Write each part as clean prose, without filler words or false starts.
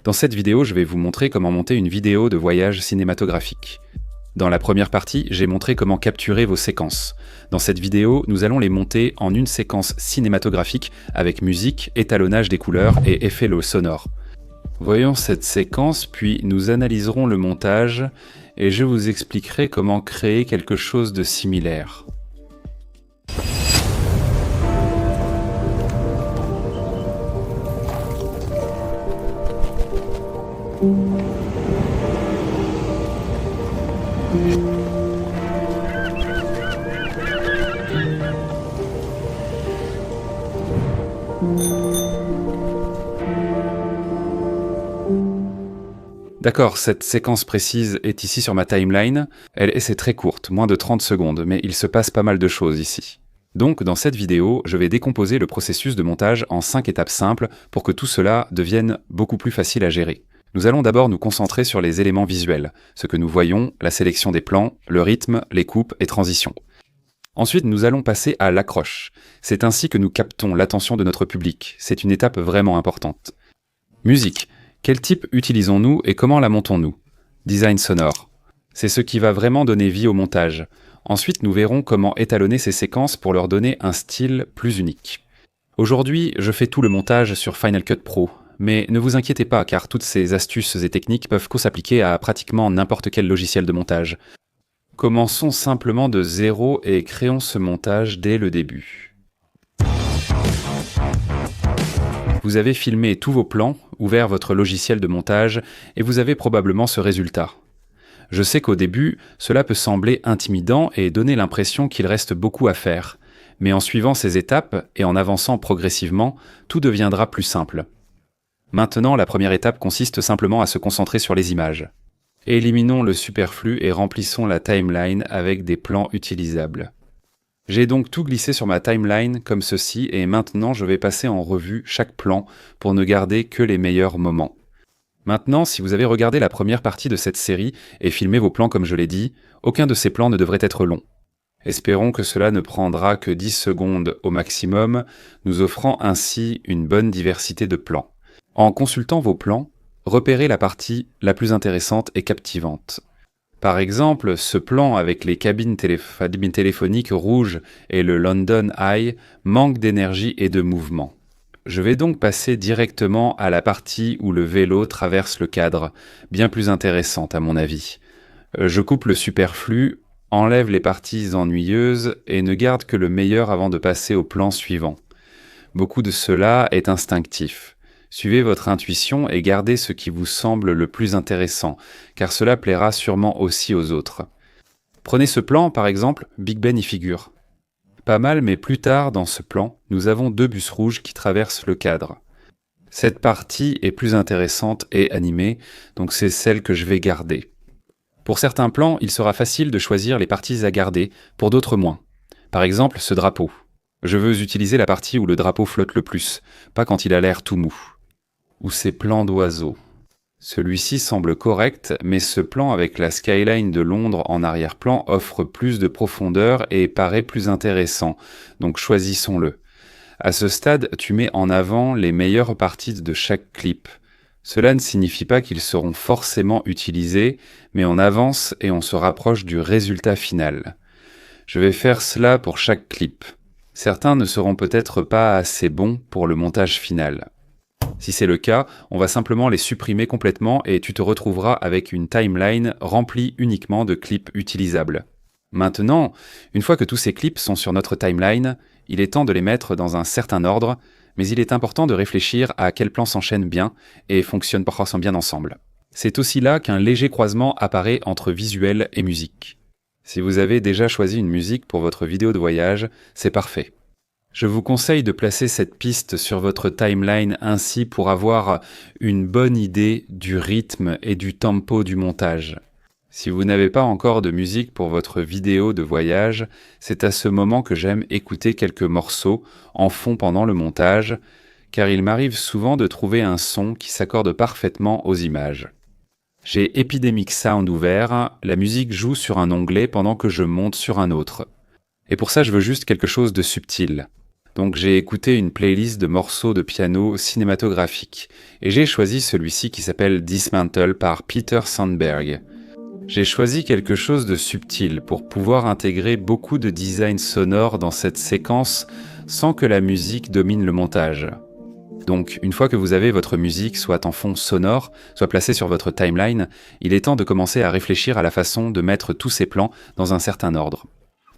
Dans cette vidéo, je vais vous montrer comment monter une vidéo de voyage cinématographique. Dans la première partie, j'ai montré comment capturer vos séquences. Dans cette vidéo, nous allons les monter en une séquence cinématographique avec musique, étalonnage des couleurs et effets sonores. Voyons cette séquence, puis nous analyserons le montage et je vous expliquerai comment créer quelque chose de similaire. D'accord, cette séquence précise est ici sur ma timeline. C'est très courte, moins de 30 secondes, mais il se passe pas mal de choses ici. Donc, dans cette vidéo, je vais décomposer le processus de montage en 5 étapes simples pour que tout cela devienne beaucoup plus facile à gérer. Nous allons d'abord nous concentrer sur les éléments visuels, ce que nous voyons, la sélection des plans, le rythme, les coupes et transitions. Ensuite, nous allons passer à l'accroche. C'est ainsi que nous captons l'attention de notre public. C'est une étape vraiment importante. Musique. Quel type utilisons-nous et comment la montons-nous? Design sonore. C'est ce qui va vraiment donner vie au montage. Ensuite, nous verrons comment étalonner ces séquences pour leur donner un style plus unique. Aujourd'hui, je fais tout le montage sur Final Cut Pro, mais ne vous inquiétez pas car toutes ces astuces et techniques peuvent s'appliquer à pratiquement n'importe quel logiciel de montage. Commençons simplement de zéro et créons ce montage dès le début. Vous avez filmé tous vos plans, ouvert votre logiciel de montage et vous avez probablement ce résultat. Je sais qu'au début, cela peut sembler intimidant et donner l'impression qu'il reste beaucoup à faire, mais en suivant ces étapes et en avançant progressivement, tout deviendra plus simple. Maintenant, la première étape consiste simplement à se concentrer sur les images. Éliminons le superflu et remplissons la timeline avec des plans utilisables. J'ai donc tout glissé sur ma timeline comme ceci et maintenant je vais passer en revue chaque plan pour ne garder que les meilleurs moments. Maintenant, si vous avez regardé la première partie de cette série et filmé vos plans comme je l'ai dit, aucun de ces plans ne devrait être long. Espérons que cela ne prendra que 10 secondes au maximum, nous offrant ainsi une bonne diversité de plans. En consultant vos plans, repérez la partie la plus intéressante et captivante. Par exemple, ce plan avec les cabines téléphoniques rouges et le London Eye manque d'énergie et de mouvement. Je vais donc passer directement à la partie où le vélo traverse le cadre, bien plus intéressante à mon avis. Je coupe le superflu, enlève les parties ennuyeuses et ne garde que le meilleur avant de passer au plan suivant. Beaucoup de cela est instinctif. Suivez votre intuition et gardez ce qui vous semble le plus intéressant, car cela plaira sûrement aussi aux autres. Prenez ce plan, par exemple, Big Ben y figure. Pas mal, mais plus tard dans ce plan, nous avons 2 bus rouges qui traversent le cadre. Cette partie est plus intéressante et animée, donc c'est celle que je vais garder. Pour certains plans, il sera facile de choisir les parties à garder, pour d'autres moins. Par exemple, ce drapeau. Je veux utiliser la partie où le drapeau flotte le plus, pas quand il a l'air tout mou. Ou ces plans d'oiseaux. Celui-ci semble correct, mais ce plan avec la skyline de Londres en arrière-plan offre plus de profondeur et paraît plus intéressant, donc choisissons-le. À ce stade, tu mets en avant les meilleures parties de chaque clip. Cela ne signifie pas qu'ils seront forcément utilisés, mais on avance et on se rapproche du résultat final. Je vais faire cela pour chaque clip. Certains ne seront peut-être pas assez bons pour le montage final. Si c'est le cas, on va simplement les supprimer complètement et tu te retrouveras avec une timeline remplie uniquement de clips utilisables. Maintenant, une fois que tous ces clips sont sur notre timeline, il est temps de les mettre dans un certain ordre, mais il est important de réfléchir à quels plans s'enchaînent bien et fonctionnent parfois bien ensemble. C'est aussi là qu'un léger croisement apparaît entre visuel et musique. Si vous avez déjà choisi une musique pour votre vidéo de voyage, c'est parfait. Je vous conseille de placer cette piste sur votre timeline ainsi pour avoir une bonne idée du rythme et du tempo du montage. Si vous n'avez pas encore de musique pour votre vidéo de voyage, c'est à ce moment que j'aime écouter quelques morceaux en fond pendant le montage, car il m'arrive souvent de trouver un son qui s'accorde parfaitement aux images. J'ai Epidemic Sound ouvert, la musique joue sur un onglet pendant que je monte sur un autre. Et pour ça, je veux juste quelque chose de subtil. Donc j'ai écouté une playlist de morceaux de piano cinématographiques, et j'ai choisi celui-ci qui s'appelle Dismantle par Peter Sandberg. J'ai choisi quelque chose de subtil pour pouvoir intégrer beaucoup de design sonore dans cette séquence sans que la musique domine le montage. Donc, une fois que vous avez votre musique soit en fond sonore, soit placée sur votre timeline, il est temps de commencer à réfléchir à la façon de mettre tous ces plans dans un certain ordre.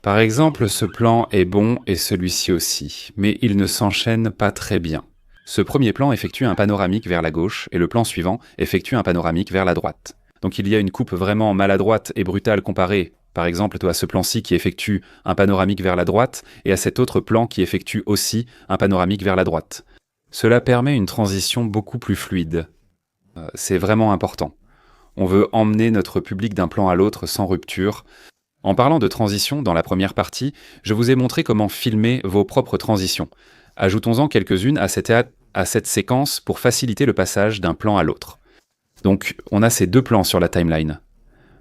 Par exemple, ce plan est bon et celui-ci aussi, mais ils ne s'enchaînent pas très bien. Ce premier plan effectue un panoramique vers la gauche et le plan suivant effectue un panoramique vers la droite. Donc il y a une coupe vraiment maladroite et brutale comparée, par exemple, à ce plan-ci qui effectue un panoramique vers la droite et à cet autre plan qui effectue aussi un panoramique vers la droite. Cela permet une transition beaucoup plus fluide. C'est vraiment important. On veut emmener notre public d'un plan à l'autre sans rupture. En parlant de transition, dans la première partie, je vous ai montré comment filmer vos propres transitions. Ajoutons-en quelques-unes à cette séquence pour faciliter le passage d'un plan à l'autre. Donc, on a ces deux plans sur la timeline.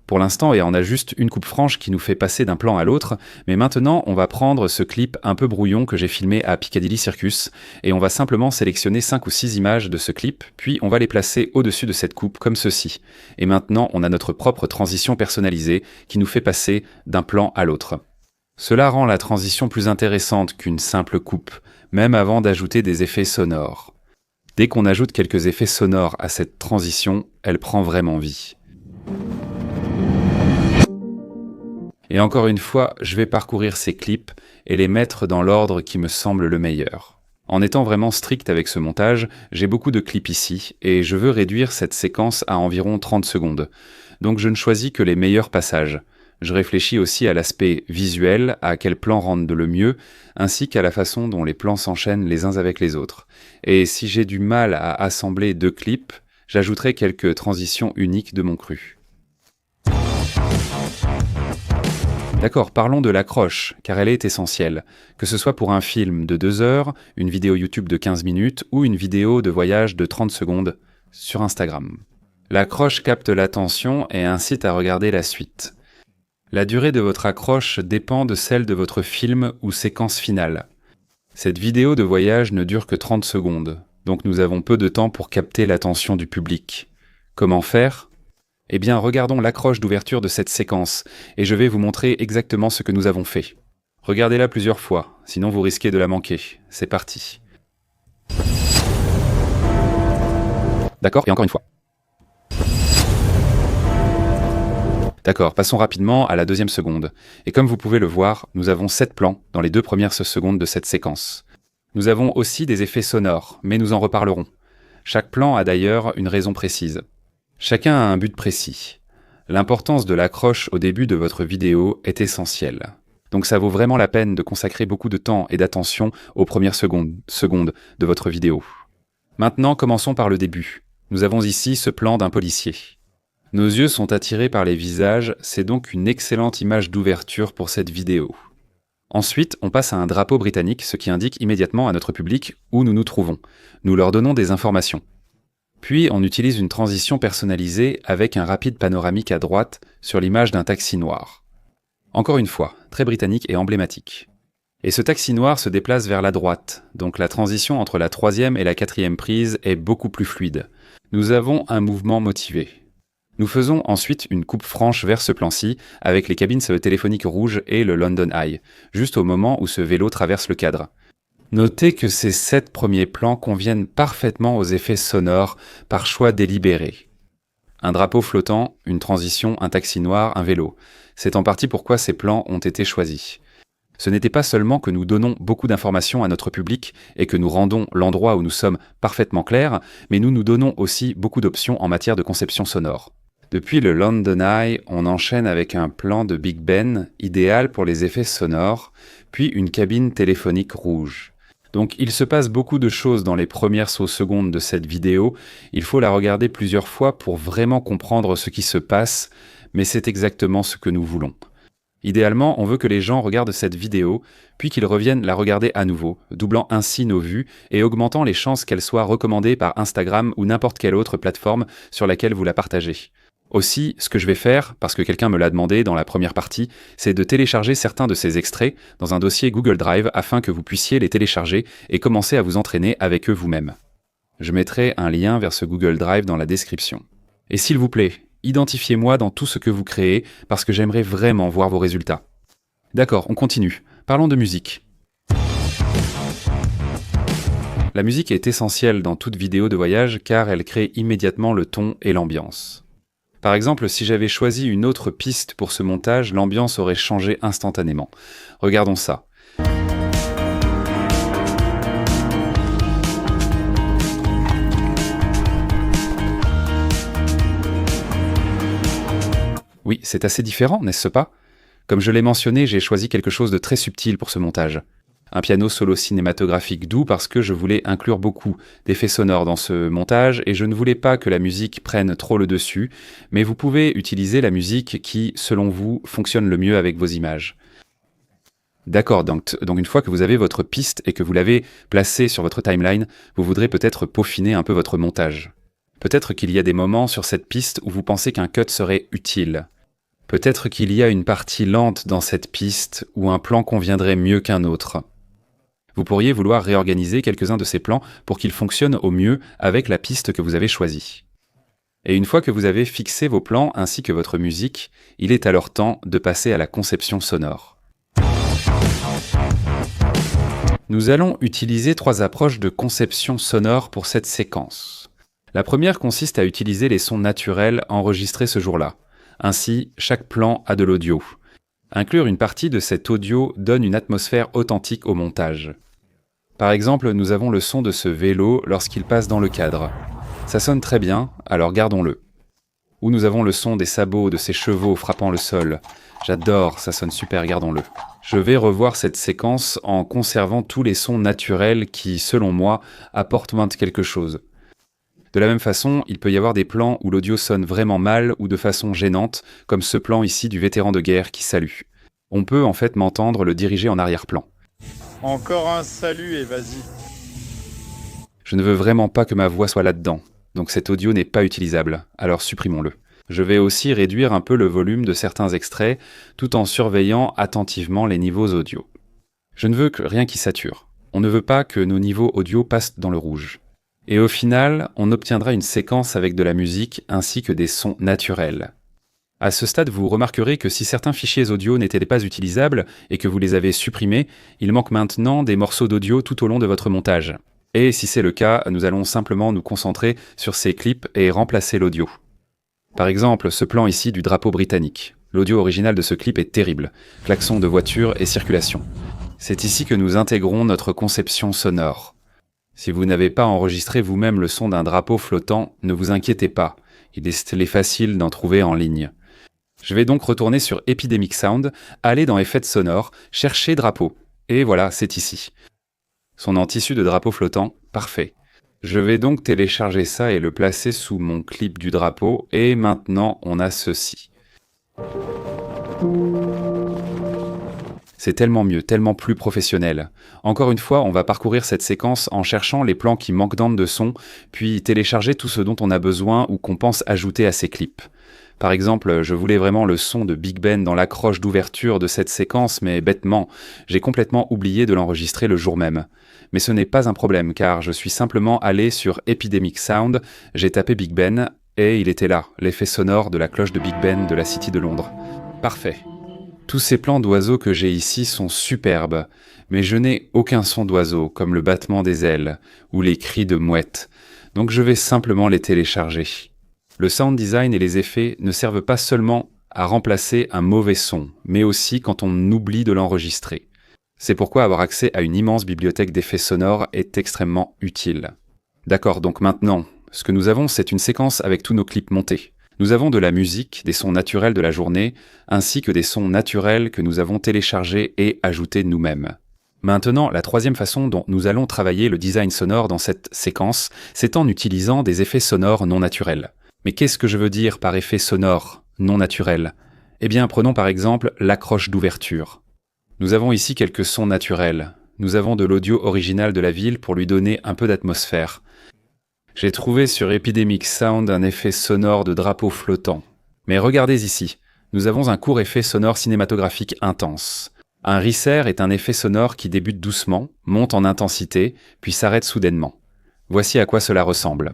Pour l'instant, et on a juste une coupe franche qui nous fait passer d'un plan à l'autre, mais maintenant, on va prendre ce clip un peu brouillon que j'ai filmé à Piccadilly Circus, et on va simplement sélectionner 5 ou 6 images de ce clip, puis on va les placer au-dessus de cette coupe, comme ceci. Et maintenant, on a notre propre transition personnalisée qui nous fait passer d'un plan à l'autre. Cela rend la transition plus intéressante qu'une simple coupe, même avant d'ajouter des effets sonores. Dès qu'on ajoute quelques effets sonores à cette transition, elle prend vraiment vie. Et encore une fois, je vais parcourir ces clips et les mettre dans l'ordre qui me semble le meilleur. En étant vraiment strict avec ce montage, j'ai beaucoup de clips ici et je veux réduire cette séquence à environ 30 secondes. Donc je ne choisis que les meilleurs passages. Je réfléchis aussi à l'aspect visuel, à quel plan rendre le mieux, ainsi qu'à la façon dont les plans s'enchaînent les uns avec les autres. Et si j'ai du mal à assembler 2 clips, j'ajouterai quelques transitions uniques de mon cru. D'accord, parlons de l'accroche, car elle est essentielle. Que ce soit pour un film de 2 heures, une vidéo YouTube de 15 minutes ou une vidéo de voyage de 30 secondes sur Instagram. L'accroche capte l'attention et incite à regarder la suite. La durée de votre accroche dépend de celle de votre film ou séquence finale. Cette vidéo de voyage ne dure que 30 secondes, donc nous avons peu de temps pour capter l'attention du public. Comment faire ? Eh bien, regardons l'accroche d'ouverture de cette séquence, et je vais vous montrer exactement ce que nous avons fait. Regardez-la plusieurs fois, sinon vous risquez de la manquer. C'est parti. D'accord, et encore une fois. D'accord, passons rapidement à la 2e seconde. Et comme vous pouvez le voir, nous avons 7 plans dans les 2 premières secondes de cette séquence. Nous avons aussi des effets sonores, mais nous en reparlerons. Chaque plan a d'ailleurs une raison précise. Chacun a un but précis. L'importance de l'accroche au début de votre vidéo est essentielle. Donc ça vaut vraiment la peine de consacrer beaucoup de temps et d'attention aux premières secondes de votre vidéo. Maintenant, commençons par le début. Nous avons ici ce plan d'un policier. Nos yeux sont attirés par les visages, c'est donc une excellente image d'ouverture pour cette vidéo. Ensuite, on passe à un drapeau britannique, ce qui indique immédiatement à notre public où nous nous trouvons. Nous leur donnons des informations. Puis, on utilise une transition personnalisée avec un rapide panoramique à droite sur l'image d'un taxi noir. Encore une fois, très britannique et emblématique. Et ce taxi noir se déplace vers la droite, donc la transition entre la 3e et la 4e prise est beaucoup plus fluide. Nous avons un mouvement motivé. Nous faisons ensuite une coupe franche vers ce plan-ci, avec les cabines téléphoniques rouges et le London Eye, juste au moment où ce vélo traverse le cadre. Notez que ces 7 premiers plans conviennent parfaitement aux effets sonores par choix délibéré. Un drapeau flottant, une transition, un taxi noir, un vélo. C'est en partie pourquoi ces plans ont été choisis. Ce n'était pas seulement que nous donnons beaucoup d'informations à notre public et que nous rendons l'endroit où nous sommes parfaitement clairs, mais nous nous donnons aussi beaucoup d'options en matière de conception sonore. Depuis le London Eye, on enchaîne avec un plan de Big Ben, idéal pour les effets sonores, puis une cabine téléphonique rouge. Donc il se passe beaucoup de choses dans les premières secondes de cette vidéo, il faut la regarder plusieurs fois pour vraiment comprendre ce qui se passe, mais c'est exactement ce que nous voulons. Idéalement, on veut que les gens regardent cette vidéo, puis qu'ils reviennent la regarder à nouveau, doublant ainsi nos vues et augmentant les chances qu'elle soit recommandée par Instagram ou n'importe quelle autre plateforme sur laquelle vous la partagez. Aussi, ce que je vais faire, parce que quelqu'un me l'a demandé dans la première partie, c'est de télécharger certains de ces extraits dans un dossier Google Drive afin que vous puissiez les télécharger et commencer à vous entraîner avec eux vous-même. Je mettrai un lien vers ce Google Drive dans la description. Et s'il vous plaît, identifiez-moi dans tout ce que vous créez parce que j'aimerais vraiment voir vos résultats. D'accord, on continue. Parlons de musique. La musique est essentielle dans toute vidéo de voyage car elle crée immédiatement le ton et l'ambiance. Par exemple, si j'avais choisi une autre piste pour ce montage, l'ambiance aurait changé instantanément. Regardons ça. Oui, c'est assez différent, n'est-ce pas? Comme je l'ai mentionné, j'ai choisi quelque chose de très subtil pour ce montage. Un piano solo cinématographique doux parce que je voulais inclure beaucoup d'effets sonores dans ce montage et je ne voulais pas que la musique prenne trop le dessus, mais vous pouvez utiliser la musique qui, selon vous, fonctionne le mieux avec vos images. D'accord, donc une fois que vous avez votre piste et que vous l'avez placée sur votre timeline, vous voudrez peut-être peaufiner un peu votre montage. Peut-être qu'il y a des moments sur cette piste où vous pensez qu'un cut serait utile. Peut-être qu'il y a une partie lente dans cette piste où un plan conviendrait mieux qu'un autre. Vous pourriez vouloir réorganiser quelques-uns de ces plans pour qu'ils fonctionnent au mieux avec la piste que vous avez choisie. Et une fois que vous avez fixé vos plans ainsi que votre musique, il est alors temps de passer à la conception sonore. Nous allons utiliser 3 approches de conception sonore pour cette séquence. La première consiste à utiliser les sons naturels enregistrés ce jour-là. Ainsi, chaque plan a de l'audio. Inclure une partie de cet audio donne une atmosphère authentique au montage. Par exemple, nous avons le son de ce vélo lorsqu'il passe dans le cadre. Ça sonne très bien, alors gardons-le. Ou nous avons le son des sabots de ces chevaux frappant le sol. J'adore, ça sonne super, gardons-le. Je vais revoir cette séquence en conservant tous les sons naturels qui, selon moi, apportent quelque chose. De la même façon, il peut y avoir des plans où l'audio sonne vraiment mal ou de façon gênante, comme ce plan ici du vétéran de guerre qui salue. On peut en fait m'entendre le diriger en arrière-plan. Encore un salut et vas-y. Je ne veux vraiment pas que ma voix soit là-dedans, donc cet audio n'est pas utilisable, alors supprimons-le. Je vais aussi réduire un peu le volume de certains extraits, tout en surveillant attentivement les niveaux audio. Je ne veux que rien qui sature. On ne veut pas que nos niveaux audio passent dans le rouge. Et au final, on obtiendra une séquence avec de la musique ainsi que des sons naturels. À ce stade, vous remarquerez que si certains fichiers audio n'étaient pas utilisables et que vous les avez supprimés, il manque maintenant des morceaux d'audio tout au long de votre montage. Et si c'est le cas, nous allons simplement nous concentrer sur ces clips et remplacer l'audio. Par exemple, ce plan ici du drapeau britannique. L'audio original de ce clip est terrible. Klaxons de voiture et circulation. C'est ici que nous intégrons notre conception sonore. Si vous n'avez pas enregistré vous-même le son d'un drapeau flottant, ne vous inquiétez pas, il est facile d'en trouver en ligne. Je vais donc retourner sur Epidemic Sound, aller dans Effets sonores, chercher drapeau, et voilà, c'est ici. Son en tissu de drapeau flottant, parfait. Je vais donc télécharger ça et le placer sous mon clip du drapeau, et maintenant on a ceci. C'est tellement mieux, tellement plus professionnel. Encore une fois, on va parcourir cette séquence en cherchant les plans qui manquent de son, puis télécharger tout ce dont on a besoin ou qu'on pense ajouter à ces clips. Par exemple, je voulais vraiment le son de Big Ben dans l'accroche d'ouverture de cette séquence, mais bêtement, j'ai complètement oublié de l'enregistrer le jour même. Mais ce n'est pas un problème, car je suis simplement allé sur Epidemic Sound, j'ai tapé Big Ben, et il était là, l'effet sonore de la cloche de Big Ben de la City de Londres. Parfait. Tous ces plans d'oiseaux que j'ai ici sont superbes, mais je n'ai aucun son d'oiseau, comme le battement des ailes, ou les cris de mouettes, donc je vais simplement les télécharger. Le sound design et les effets ne servent pas seulement à remplacer un mauvais son, mais aussi quand on oublie de l'enregistrer. C'est pourquoi avoir accès à une immense bibliothèque d'effets sonores est extrêmement utile. D'accord, donc maintenant, ce que nous avons, c'est une séquence avec tous nos clips montés. Nous avons de la musique, des sons naturels de la journée, ainsi que des sons naturels que nous avons téléchargés et ajoutés nous-mêmes. Maintenant, la troisième façon dont nous allons travailler le design sonore dans cette séquence, c'est en utilisant des effets sonores non naturels. Mais qu'est-ce que je veux dire par effet sonore non naturel ? Eh bien, prenons par exemple l'accroche d'ouverture. Nous avons ici quelques sons naturels. Nous avons de l'audio original de la ville pour lui donner un peu d'atmosphère. J'ai trouvé sur Epidemic Sound un effet sonore de drapeau flottant. Mais regardez ici, nous avons un court effet sonore cinématographique intense. Un riser est un effet sonore qui débute doucement, monte en intensité, puis s'arrête soudainement. Voici à quoi cela ressemble.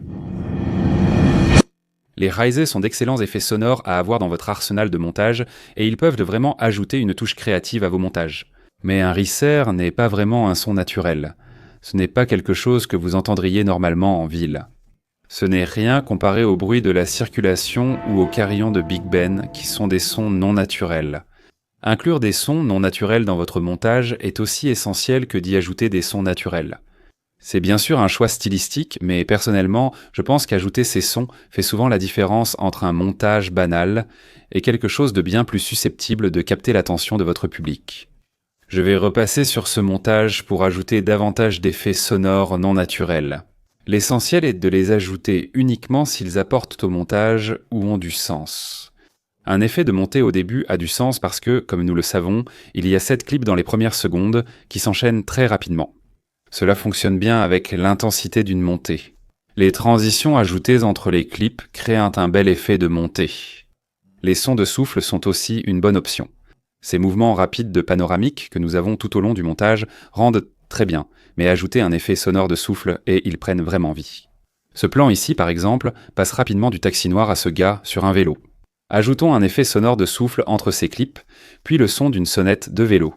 Les risers sont d'excellents effets sonores à avoir dans votre arsenal de montage et ils peuvent vraiment ajouter une touche créative à vos montages. Mais un riser n'est pas vraiment un son naturel. Ce n'est pas quelque chose que vous entendriez normalement en ville. Ce n'est rien comparé au bruit de la circulation ou aux carillons de Big Ben qui sont des sons non naturels. Inclure des sons non naturels dans votre montage est aussi essentiel que d'y ajouter des sons naturels. C'est bien sûr un choix stylistique, mais personnellement, je pense qu'ajouter ces sons fait souvent la différence entre un montage banal et quelque chose de bien plus susceptible de capter l'attention de votre public. Je vais repasser sur ce montage pour ajouter davantage d'effets sonores non naturels. L'essentiel est de les ajouter uniquement s'ils apportent au montage ou ont du sens. Un effet de montée au début a du sens parce que, comme nous le savons, il y a 7 clips dans les premières secondes qui s'enchaînent très rapidement. Cela fonctionne bien avec l'intensité d'une montée. Les transitions ajoutées entre les clips créent un bel effet de montée. Les sons de souffle sont aussi une bonne option. Ces mouvements rapides de panoramique que nous avons tout au long du montage rendent très bien, mais ajoutez un effet sonore de souffle et ils prennent vraiment vie. Ce plan ici, par exemple, passe rapidement du taxi noir à ce gars sur un vélo. Ajoutons un effet sonore de souffle entre ces clips, puis le son d'une sonnette de vélo.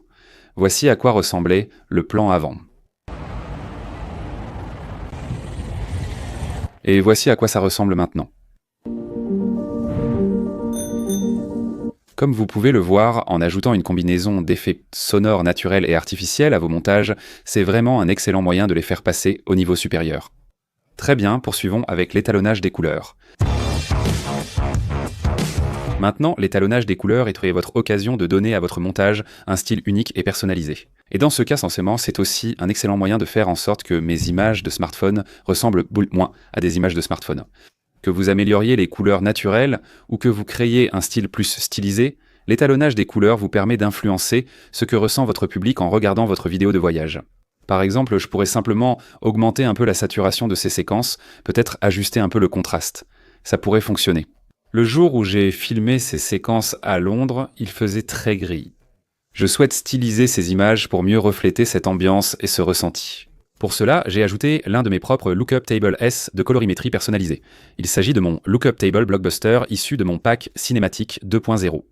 Voici à quoi ressemblait le plan avant. Et voici à quoi ça ressemble maintenant. Comme vous pouvez le voir, en ajoutant une combinaison d'effets sonores naturels et artificiels à vos montages, c'est vraiment un excellent moyen de les faire passer au niveau supérieur. Très bien, poursuivons avec l'étalonnage des couleurs. Maintenant, l'étalonnage des couleurs est votre occasion de donner à votre montage un style unique et personnalisé. Et dans ce cas, censément, c'est aussi un excellent moyen de faire en sorte que mes images de smartphone ressemblent moins à des images de smartphone. Que vous amélioriez les couleurs naturelles ou que vous créiez un style plus stylisé, l'étalonnage des couleurs vous permet d'influencer ce que ressent votre public en regardant votre vidéo de voyage. Par exemple, je pourrais simplement augmenter un peu la saturation de ces séquences, peut-être ajuster un peu le contraste. Ça pourrait fonctionner. Le jour où j'ai filmé ces séquences à Londres, il faisait très gris. Je souhaite styliser ces images pour mieux refléter cette ambiance et ce ressenti. Pour cela, j'ai ajouté l'un de mes propres Lookup Table S de colorimétrie personnalisée. Il s'agit de mon Lookup Table Blockbuster issu de mon pack cinématique 2.0.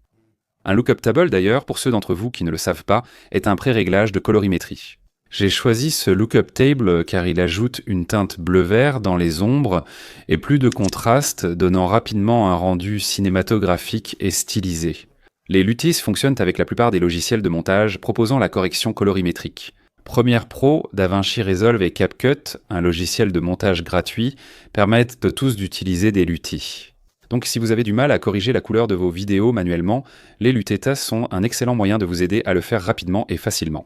Un Lookup Table d'ailleurs, pour ceux d'entre vous qui ne le savent pas, est un pré-réglage de colorimétrie. J'ai choisi ce Lookup Table car il ajoute une teinte bleu-vert dans les ombres et plus de contraste, donnant rapidement un rendu cinématographique et stylisé. Les Lutis fonctionnent avec la plupart des logiciels de montage proposant la correction colorimétrique. Premiere Pro, DaVinci Resolve et CapCut, un logiciel de montage gratuit, permettent tous d'utiliser des Lutis. Donc si vous avez du mal à corriger la couleur de vos vidéos manuellement, les Lutetas sont un excellent moyen de vous aider à le faire rapidement et facilement.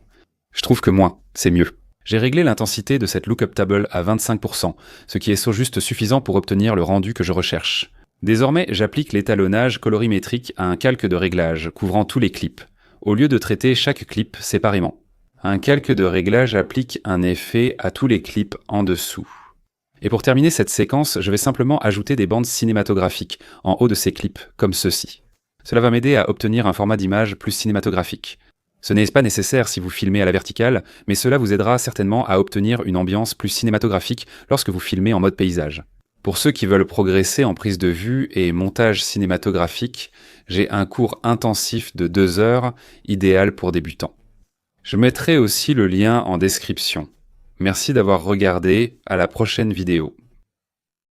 Je trouve que moins, c'est mieux. J'ai réglé l'intensité de cette Lookup Table à 25%, ce qui est juste suffisant pour obtenir le rendu que je recherche. Désormais, j'applique l'étalonnage colorimétrique à un calque de réglage couvrant tous les clips, au lieu de traiter chaque clip séparément. Un calque de réglage applique un effet à tous les clips en dessous. Et pour terminer cette séquence, je vais simplement ajouter des bandes cinématographiques en haut de ces clips, comme ceci. Cela va m'aider à obtenir un format d'image plus cinématographique. Ce n'est pas nécessaire si vous filmez à la verticale, mais cela vous aidera certainement à obtenir une ambiance plus cinématographique lorsque vous filmez en mode paysage. Pour ceux qui veulent progresser en prise de vue et montage cinématographique, j'ai un cours intensif de 2 heures, idéal pour débutants. Je mettrai aussi le lien en description. Merci d'avoir regardé, à la prochaine vidéo.